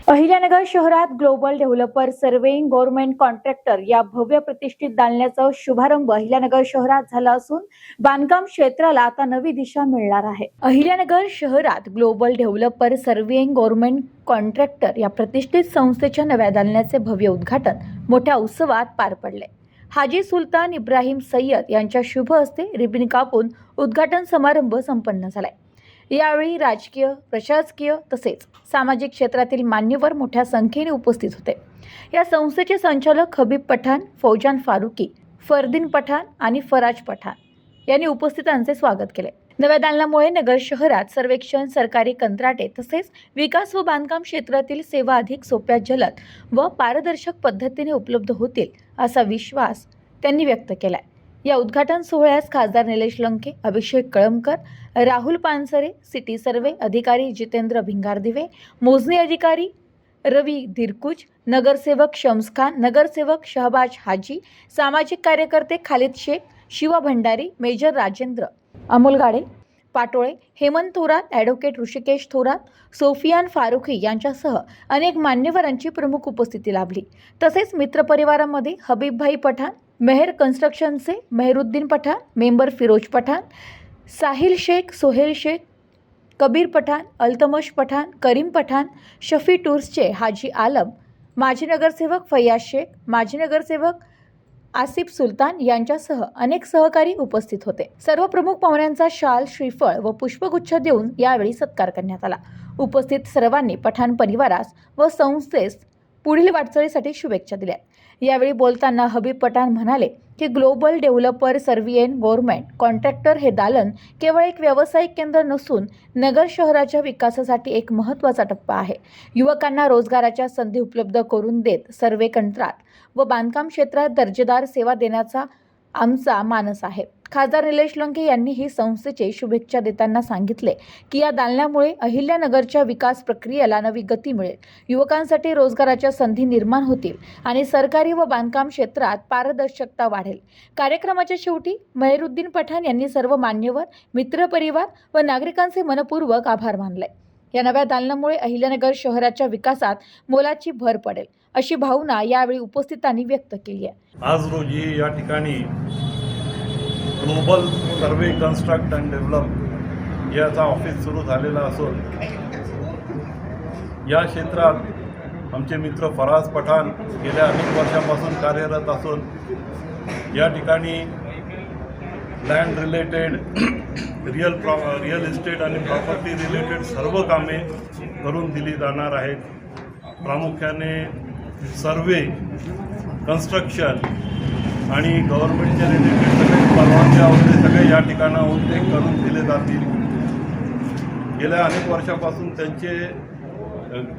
अहिल्यानगर शहरात global developer surveying government contractor या भव्य प्रतिष्ठित दालनाचा शुभारंभ अहिल्यानगर शहरात झाला असून बांधकाम क्षेत्राला आता नवी दिशा मिळणार आहे। अहिल्यानगर शहरात global developer surveying government contractor या प्रतिष्ठित संस्थेच्या नव्या दालनाचे भव्य उद्घाटन मोठ्या उत्सवात पार पडले। हाजी सुलतान इब्राहिम सय्यद यांच्या शुभ हस्ते रिबीन कापून उद्घाटन समारंभ संपन्न झालाय। यावेळी राजकीय, प्रशासकीय तसेच सामाजिक क्षेत्रातील मान्यवर मोठ्या संख्येने उपस्थित होते। या संस्थेचे संचालक हबीब पठाण, फौजान फारुकी, फरदीन पठाण आणि फराज पठाण यांनी उपस्थितांचे स्वागत केले। नव्या दालनामुळे नगर शहरात सर्वेक्षण, सरकारी कंत्राटे तसेच विकास व बांधकाम क्षेत्रातील सेवा अधिक सोप्या, जलद व पारदर्शक पद्धतीने उपलब्ध होतील असा विश्वास त्यांनी व्यक्त केलाय। या उद्घाटन सोहळ्यास खासदार निलेश लंके, अभिषेक कळमकर, राहुल पानसरे, सिटी सर्वे अधिकारी जितेंद्र भिंगारदिवे, मोजणी अधिकारी रवी दिरकुज, नगरसेवक शम्स खान, नगरसेवक शहबाज हाजी, सामाजिक कार्यकर्ते खालिद शेख, शिवा भंडारी, मेजर राजेंद्र अमोलगाडे पाटोळे, हेमंत थोरात, ॲडव्होकेट ऋषिकेश थोरात, सोफियान फारुखी यांच्यासह अनेक मान्यवरांची प्रमुख उपस्थिती लाभली। तसेच मित्रपरिवारामध्ये हबीबभाई पठाण, मेहर कन्स्ट्रक्शनचे मेहरुद्दीन पठाण, मेंबर फिरोज पठाण, साहिल शेख, सोहेल शेख, कबीर पठाण, अल्तमश पठाण, करीम पठाण, शफी टूर्सचे हाजी आलम, माजी नगरसेवक फैयाज शेख, माजी नगरसेवक आसिफ सुलतान यांच्यासह अनेक सहकारी उपस्थित होते। सर्व प्रमुख पाहुण्यांचा शाल, श्रीफळ व पुष्पगुच्छ देऊन यावेळी सत्कार करण्यात आला। उपस्थित सर्वांनी पठाण परिवारास व संस्थेस पुढील वाटचालीसाठी शुभेच्छा दिल्या। यावेळी बोलताना हबीब पठाण म्हणाले की global developer surveying government contractor हे दालन केवळ एक व्यावसायिक केंद्र नसून नगर शहराच्या विकासासाठी एक महत्त्वाचा टप्पा आहे। युवकांना रोजगाराच्या संधी उपलब्ध करून देत सर्वे, कंत्राट व बांधकाम क्षेत्रात दर्जेदार सेवा देण्याचा आमचा मानस आहे। खासदार निलेश लंके यांनी ही संस्थेचे शुभेच्छा देताना सांगितले की या दालनामुळे अहिल्यानगरच्या विकास प्रक्रियेला नवी गती मिळेल, युवकांसाठी रोजगाराच्या संधी निर्माण होतील आणि सरकारी व बांधकाम क्षेत्रात पारदर्शकता वाढेल। कार्यक्रमाच्या शेवटी मेहरुद्दीन पठाण यांनी सर्व मान्यवर, मित्रपरिवार व नागरिकांचे मनपूर्वक आभार मानले। या नव्या दालनामुळे अहिल्यानगर शहराच्या विकासात मोलाची भर पडेल अशी भावना यावेळी उपस्थितांनी व्यक्त केली आहे। आज रोजी या ठिकाणी global survey construct and develop याचा ऑफिस सुरू झालेला असून या क्षेत्रात आमचे मित्र फराज पठाण गेल्या अनेक वर्षापासून कार्यरत असून या ठिकाणी लँड रिलेटेड रिअल इस्टेट आणि प्रॉपर्टी रिलेटेड सर्व कामे करून दिली जाणार आहेत। प्रामुख्याने सर्वे, कन्स्ट्रक्शन आणि गव्हर्नमेंटच्या रिलेटेड सगळे परवानग्या वगैरे सगळे या ठिकाणाहून ते करून दिले जातील। गेल्या अनेक वर्षापासून त्यांचे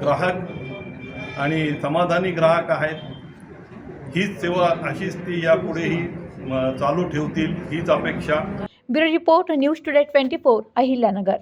ग्राहक आणि समाधानी ग्राहक आहेत। हीच सेवा अशीच ती यापुढेही चालू ठेवतील हीच अपेक्षा। Bureau report, news today 24, Ahilyanagar.